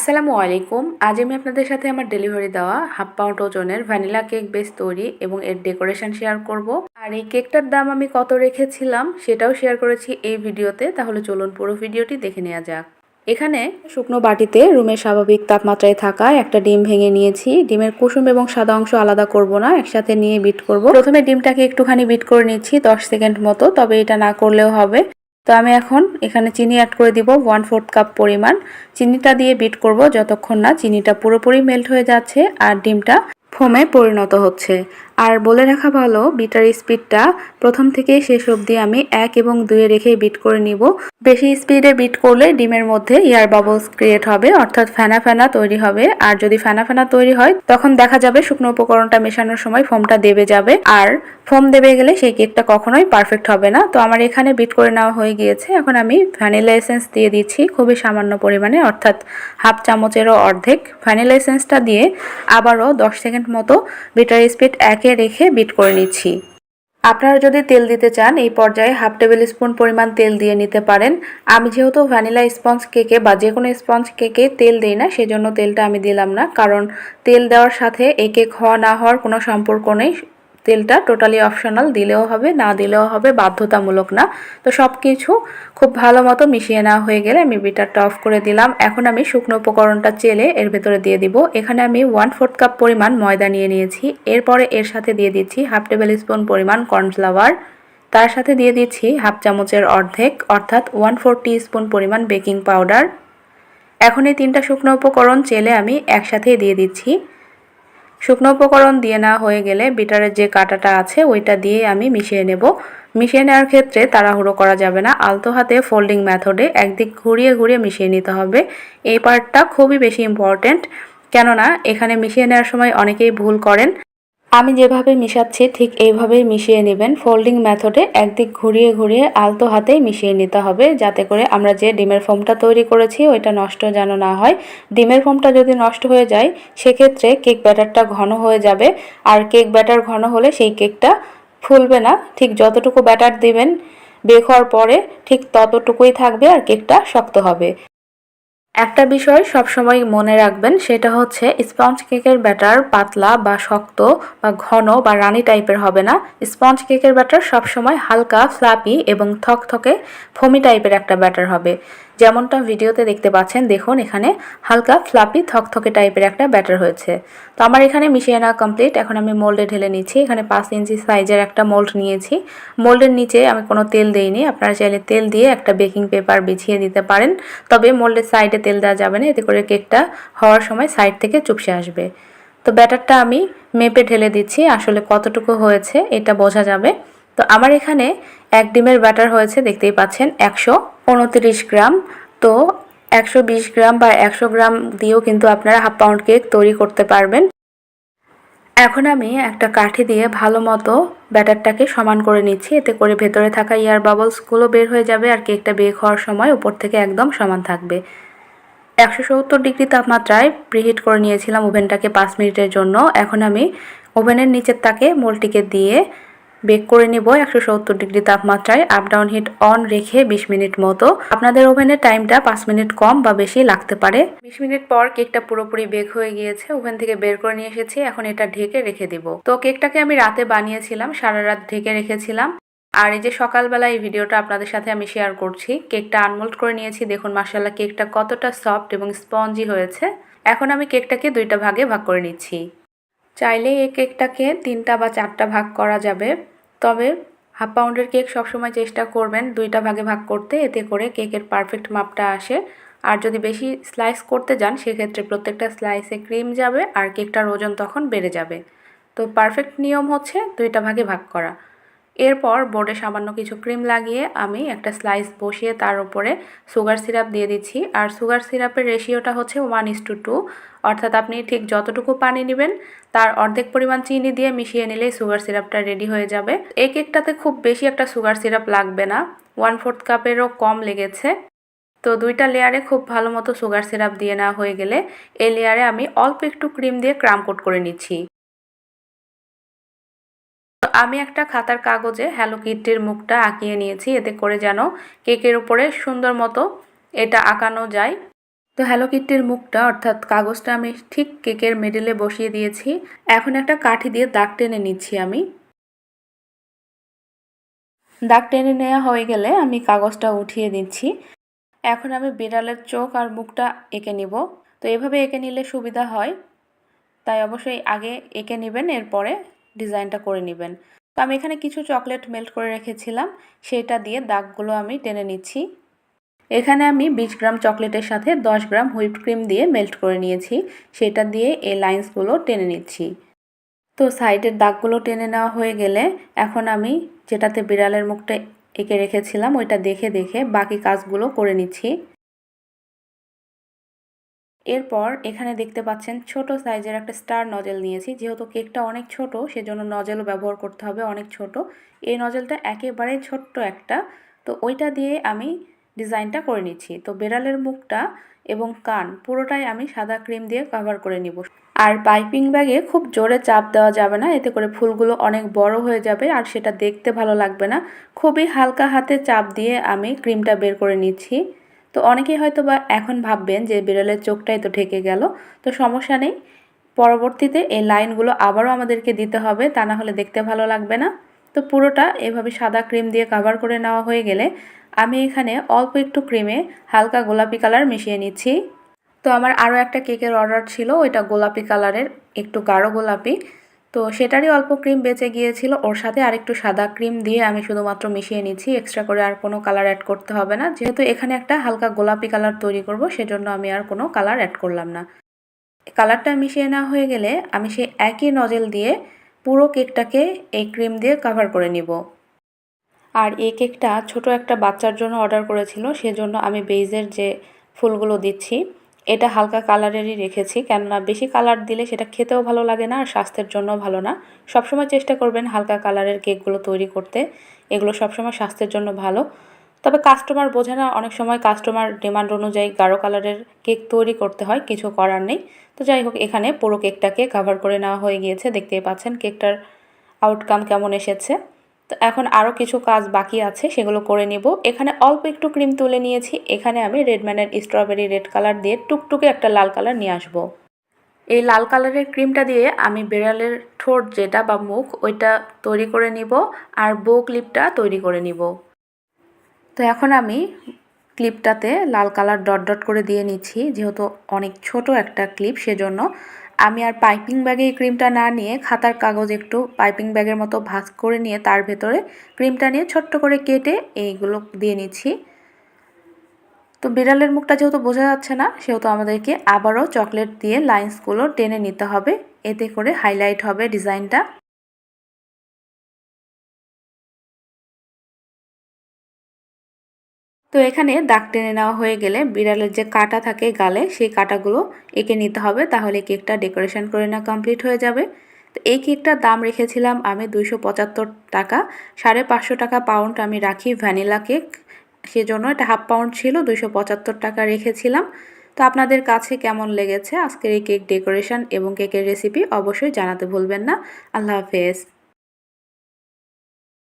আসসালামু আলাইকুম। আজ আমি আপনাদের সাথে আমার ডেলিভারি দেওয়া হাফ পাউন্ড ওজনের ভ্যানিলা কেক বেস তৈরি এবং এর ডেকোরেশন শেয়ার করব। আর এই কেকটার দাম আমি কত রেখেছিলাম সেটাও শেয়ার করেছি এই ভিডিওতে। তাহলে চলুন পুরো ভিডিওটি দেখে নেওয়া যাক। এখানে শুকনো বাটিতে রুমের স্বাভাবিক তাপমাত্রায় থাকা একটা ডিম ভেঙে নিয়েছি। ডিমের কুসুম এবং সাদা অংশ আলাদা করব না, একসাথে নিয়ে বিট করব। প্রথমে ডিমটাকে একটুখানি বিট করে নিচ্ছি 10 সেকেন্ড মতো, তবে এটা না করলেও হবে। তো আমি এখন এখানে চিনি অ্যাড করে দিব 1/4 কাপ পরিমাণ। চিনিটা দিয়ে বিট করব যতক্ষণ না চিনিটা পুরোপুরি মেল্ট হয়ে যাচ্ছে আর ডিমটা ফোমে পরিণত হচ্ছে। আর বলে রাখা ভালো, বিটার স্পিডটা প্রথম থেকে শেষ অবধি আমি 1 এবং 2 রেখেই বিট করে নিব। বেশি স্পিডে বিট করলে ডিমের মধ্যে এয়ার বাবলস ক্রিয়েট হবে, অর্থাৎ ফেনা ফেনা তৈরি হবে। আর যদি ফেনা ফেনা তৈরি হয় তখন দেখা যাবে শুকনো উপকরণটা মেশানোর সময় ফোমটা দেবে যাবে, আর ফোম দেবে গেলে সেই কেকটা কখনোই পারফেক্ট হবে না। তো আমার এখানে বিট করে নেওয়া হয়ে গিয়েছে। এখন আমি ভ্যানিলা এসেন্স দিয়ে দিচ্ছি খুবই সামান্য পরিমাণে, অর্থাৎ হাফ চামচেরও অর্ধেক। ভ্যানিলা এসেন্সটা দিয়ে আবারও 10 সেকেন্ড মতো বিটার স্পিড 1-এ রেখে বিট করে নিচ্ছি। আপনারা যদি তেল দিতে চান এই পর্যায়ে হাফ টেবিল স্পুন পরিমাণ তেল দিয়ে নিতে পারেন। আমি যেহেতু ভ্যানিলা স্পঞ্জ কেকে বা যে কোনো স্পঞ্জ কেকে তেল দিই না, সেজন্য তেলটা আমি দিলাম না, কারণ তেল দেওয়ার সাথে এই কেক হওয়া না হওয়ার কোনো সম্পর্ক নেই। তেলটা টোটালি অপশনাল, দিলেও হবে না দিলেও হবে, বাধ্যতামূলক না। তো সব কিছু খুব ভালো মতো মিশিয়ে নেওয়া হয়ে গেলে আমি বিটারটা অফ করে দিলাম। এখন আমি শুকনো উপকরণটা চেলে এর ভেতরে দিয়ে দিব। এখানে আমি 1/4 কাপ পরিমাণ ময়দা নিয়ে নিয়েছি। এরপরে এর সাথে দিয়ে দিচ্ছি হাফ টেবিল স্পুন পরিমাণ কর্নফ্লাওয়ার। তার সাথে দিয়ে দিচ্ছি হাফ চামচের অর্ধেক অর্থাৎ 1/4 টিস্পুন পরিমাণ বেকিং পাউডার। এখন এই 3টা শুকনো উপকরণ চেলে আমি একসাথেই দিয়ে দিচ্ছি। শুকনো উপকরণ দিয়ে নেওয়া হয়ে গেলে বিটারের যে কাঁটাটা আছে ওইটা দিয়ে আমি মিশিয়ে নেব। মিশিয়ে নেওয়ার ক্ষেত্রে তাড়াহুড়ো করা যাবে না, আলতো হাতে ফোল্ডিং মেথডে একদিক ঘুরিয়ে ঘুরিয়ে মিশিয়ে নিতে হবে। এই পার্টটা খুবই বেশি ইম্পর্ট্যান্ট, কেননা এখানে মিশিয়ে নেওয়ার সময় অনেকেই ভুল করেন। আমি যেভাবে মিশাচ্ছি ঠিক এইভাবেই মিশিয়ে নেবেন। ফোল্ডিং মেথডে একদিক ঘুরিয়ে ঘুরিয়ে আলতো হাতেই মিশিয়ে নিতে হবে, যাতে করে আমরা যে ডিমের ফোমটা তৈরি করেছি ওইটা নষ্ট যেন না হয়। ডিমের ফোমটা যদি নষ্ট হয়ে যায় সেক্ষেত্রে কেক ব্যাটারটা ঘন হয়ে যাবে, আর কেক ব্যাটার ঘন হলে সেই কেকটা ফুলবে না। ঠিক যতটুকু ব্যাটার দিবেন বেক হওয়ার পরে ঠিক ততটুকুই থাকবে আর কেকটা শক্ত হবে। একটা বিষয় সবসময় মনে রাখবেন, সেটা হচ্ছে স্পঞ্জ কেকের ব্যাটার পাতলা বা শক্ত বা ঘন বা রানি টাইপের হবে না। স্পঞ্জ কেকের ব্যাটার সবসময় হালকা ফ্লাপি এবং থকথকে ফোমি টাইপের একটা ব্যাটার হবে। যেমনটা ভিডিওতে দেখতে পাচ্ছেন, দেখুন এখানে হালকা ফ্লাপি থকথকে টাইপের একটা ব্যাটার হয়েছে। তো আমার এখানে মিশিয়ে নেওয়া কমপ্লিট। এখন আমি মোল্ডে ঢেলে নিচ্ছি। এখানে 5 ইঞ্চি সাইজের একটা মোল্ড নিয়েছি। মোল্ডের নিচে আমি কোনো তেল দেইনি, আপনারা চাইলে তেল দিয়ে একটা বেকিং পেপার বিছিয়ে দিতে পারেন। তবে মোল্ডের সাইডে তেল দেওয়া যাবে না, এতে করে কেকটা হওয়ার সময় সাইড থেকে চুপসে আসবে। তো ব্যাটারটা আমি মেপে ঢেলে দিচ্ছি, আসলে কতটুকু হয়েছে এটা বোঝা যাবে। তো আমার এখানে এক ডিমের ব্যাটার হয়েছে, দেখতেই পাচ্ছেন 129 গ্রাম। তো 120 গ্রাম বা 100 গ্রাম দিয়েও কিন্তু আপনারা হাফ পাউন্ড কেক তৈরি করতে পারবেন। এখন আমি একটা কাঠি দিয়ে ভালো মতো ব্যাটারটাকে সমান করে নিচ্ছি, এতে করে ভেতরে থাকা এয়ার বাবলসগুলো বের হয়ে যাবে আর কেকটা বেক হওয়ার সময় উপর থেকে একদম সমান থাকবে। 170 ডিগ্রি তাপমাত্রায় প্রিহিট করে নিয়েছিলাম ওভেনটাকে 5 মিনিটের জন্য। এখন আমি ওভেনের নিচের তাকে মোল্ডটিকে দিয়ে বেক করে নেব 170 ডিগ্রি তাপমাত্রায় আপ ডাউন হিট অন রেখে 20 মিনিট মতো। আপনাদের ওভেনের টাইমটা 5 মিনিট কম বা বেশি লাগতে পারে। 20 মিনিট পর কেকটা পুরোপুরি বেক হয়ে গিয়েছে, ওভেন থেকে বের করে নিয়ে এসেছি। এখন এটা ঢেকে রেখে দিব। তো কেকটাকে আমি রাতে বানিয়েছিলাম, সারা রাত ঢেকে রেখেছিলাম। আর এই যে সকালবেলা এই ভিডিওটা আপনাদের সাথে আমি শেয়ার করছি। কেকটা আনমোল্ড করে নিয়েছি, দেখুন মাশাআল্লাহ কেকটা কতটা সফট এবং স্পঞ্জি হয়েছে। এখন আমি কেকটাকে 2টা ভাগে ভাগ করে নিচ্ছি। চাইলে এই কেকটাকে 3টা বা 4টা ভাগ করা যাবে, তবে হাফ পাউন্ডের কেক সবসময় চেষ্টা করবেন 2টা ভাগে ভাগ করতে, এতে করে কেকের পারফেক্ট মাপটা আসে। আর যদি বেশি স্লাইস করতে যান সেক্ষেত্রে প্রত্যেকটা স্লাইসে ক্রিম যাবে আর কেকটার ওজন তখন বেড়ে যাবে। তো পারফেক্ট নিয়ম হচ্ছে 2টা ভাগে ভাগ করা। এরপর বোর্ডে সামান্য কিছু ক্রিম লাগিয়ে আমি একটা স্লাইস বসিয়ে তার উপরে সুগার সিরাপ দিয়ে দিচ্ছি। আর সুগার সিরাপের রেশিওটা হচ্ছে 1:2, অর্থাৎ আপনি ঠিক যতটুকু পানি নেবেন তার অর্ধেক পরিমাণ চিনি দিয়ে মিশিয়ে নিলেই সুগার সিরাপটা রেডি হয়ে যাবে। এই কেকটাতে খুব বেশি একটা সুগার সিরাপ লাগবে না, 1/4 কাপেরও কম লেগেছে। তো 2টা লেয়ারে খুব ভালো মতো সুগার সিরাপ দিয়ে নেওয়া হয়ে গেলে এই লেয়ারে আমি অল্প একটু ক্রিম দিয়ে ক্রাম কোট করে নিচ্ছি। আমি একটা খাতার কাগজে হ্যালো কিটির মুখটা আঁকিয়ে নিয়েছি, এতে করে যেন কেকের উপরে সুন্দর মতো এটা আঁকানো যায়। তো হ্যালো কিটির মুখটা অর্থাৎ কাগজটা আমি ঠিক কেকের মিডলে বসিয়ে দিয়েছি। এখন একটা কাঠি দিয়ে দাগ টেনে নিচ্ছি আমি। দাগ টেনে নেওয়া হয়ে গেলে আমি কাগজটা উঠিয়ে দিচ্ছি। এখন আমি বিড়ালের চোখ আর মুখটা এঁকে নিব। তো এভাবে এঁকে নিলে সুবিধা হয়, তাই অবশ্যই আগে এঁকে নেবেন, এরপরে ডিজাইনটা করে নেবেন। তো আমি এখানে কিছু চকলেট মেল্ট করে রেখেছিলাম, সেটা দিয়ে দাগগুলো আমি টেনে নিচ্ছি। এখানে আমি 20 গ্রাম চকলেটের সাথে 10 গ্রাম হুইপড ক্রিম দিয়ে মেল্ট করে নিয়েছি, সেটা দিয়ে এই লাইন্সগুলো টেনে নিচ্ছি। তো সাইডের দাগগুলো টেনে নেওয়া হয়ে গেলে এখন আমি যেটাতে বিড়ালের মুখটা এঁকে রেখেছিলাম ওইটা দেখে দেখে বাকি কাজগুলো করে নিচ্ছি। এরপর এখানে দেখতে পাচ্ছেন ছোট সাইজের একটা স্টার নজেল নিয়েছি। যেহেতু কেকটা অনেক ছোট সেজন্য নজেলও ব্যবহার করতে হবে অনেক ছোট। এই নজেলটা একেবারে ছোট্ট একটা, তো ওইটা দিয়ে আমি ডিজাইনটা করে নিচ্ছি। তো বিড়ালের মুখটা এবং কান পুরোটাই আমি সাদা ক্রিম দিয়ে কভার করে নিব। আর পাইপিং ব্যাগে খুব জোরে চাপ দেওয়া যাবে না, এতে করে ফুলগুলো অনেক বড় হয়ে যাবে আর সেটা দেখতে ভালো লাগবে না। খুবই হালকা হাতে চাপ দিয়ে আমি ক্রিমটা বের করে নিচ্ছি। তো অনেকেই হয়তো বা এখন ভাববেন যে বিড়ালের চোখটাই তো ঢেকে গেল, তো সমস্যা নেই, পরবর্তীতে এই লাইনগুলো আবারও আমাদেরকে দিতে হবে, তা না হলে দেখতে ভালো লাগবে না। তো পুরোটা এভাবে সাদা ক্রিম দিয়ে কভার করে নেওয়া হয়ে গেলে আমি এখানে অল্প একটু ক্রিমে হালকা গোলাপি কালার মিশিয়ে নিচ্ছি। তো আমার আরও একটা কেকের অর্ডার ছিল, ওইটা গোলাপি কালারের, একটু গাঢ় গোলাপি। তো সেটারই অল্প ক্রিম বেঁচে গিয়েছিল, ওর সাথে আরেকটু সাদা ক্রিম দিয়ে আমি শুধুমাত্র মিশিয়ে নিচ্ছি, এক্সট্রা করে আর কোনো কালার অ্যাড করতে হবে না। যেহেতু এখানে একটা হালকা গোলাপি কালার তৈরি করব সেজন্য আমি আর কোনো কালার অ্যাড করলাম না। কালারটা মিশিয়ে নেওয়া হয়ে গেলে আমি সেই একই নজেল দিয়ে পুরো কেকটাকে এই ক্রিম দিয়ে কভার করে নিব। আর এই কেকটা ছোট একটা বাচ্চার জন্য অর্ডার করেছিল, সেজন্য আমি বেইজের যে ফুলগুলো দিচ্ছি এটা হালকা কালারেরই রেখেছি, কেননা বেশি কালার দিলে সেটা খেতেও ভালো লাগে না আর স্বাস্থ্যের জন্য ভালো না। সবসময় চেষ্টা করবেন হালকা কালারের কেকগুলো তৈরি করতে, এগুলো সবসময় স্বাস্থ্যের জন্য ভালো। তবে কাস্টমার বোঝে না, অনেক সময় কাস্টমার ডিমান্ড অনুযায়ী গাঢ় কালারের কেক তৈরি করতে হয়, কিছু করার নেই। তো যাই হোক, এখানে পুরো কেকটাকে কভার করে নেওয়া হয়ে গিয়েছে, দেখতেই পাচ্ছেন কেকটার আউটকাম কেমন এসেছে। তো এখন আরও কিছু কাজ বাকি আছে, সেগুলো করে নিব। এখানে অল্প একটু ক্রিম তুলে নিয়েছি, এখানে আমি রেডম্যানের স্ট্রবেরি রেড কালার দিয়ে টুকটুকে একটা লাল কালার নিয়ে আসব। এই লাল কালারের ক্রিমটা দিয়ে আমি বিড়ালের ঠোঁট যেটা বা মুখ ওইটা তৈরি করে নিব আর বো ক্লিপটা তৈরি করে নিব। তো এখন আমি ক্লিপটাতে লাল কালার ডট ডট করে দিয়ে নিচ্ছি, যেহেতু অনেক ছোট একটা ক্লিপ সেজন্য। আমি আর পাইপিং ব্যাগে এই ক্রিমটা না নিয়ে খাতার কাগজ একটু পাইপিং ব্যাগের মতো ভাঁজ করে নিয়ে তার ভেতরে ক্রিমটা নিয়ে ছোট্ট করে কেটে এইগুলো দিয়ে নিচ্ছি। তো বিড়ালের মুখটা যেহেতু বোঝা যাচ্ছে না সেহেতু আমাদেরকে আবারও চকলেট দিয়ে লাইন্সগুলো টেনে নিতে হবে, এতে করে হাইলাইট হবে ডিজাইনটা। তো এখানে দাগ টেনে নেওয়া হয়ে গেলে বিড়ালের যে কাঁটা থাকে গালে সেই কাঁটাগুলো এঁকে নিতে হবে, তাহলে কেকটা ডেকোরেশন করে নেওয়া কমপ্লিট হয়ে যাবে। তো এই কেকটার দাম রেখেছিলাম আমি 275 টাকা, 550 টাকা পাউন্ড আমি রাখি ভ্যানিলা কেক, সেজন্য এটা হাফ পাউন্ড ছিল, 275 টাকা রেখেছিলাম। তো আপনাদের কাছে কেমন লেগেছে আজকের এই কেক ডেকোরেশন এবং কেকের রেসিপি অবশ্যই জানাতে ভুলবেন না। আল্লাহ হাফেজ।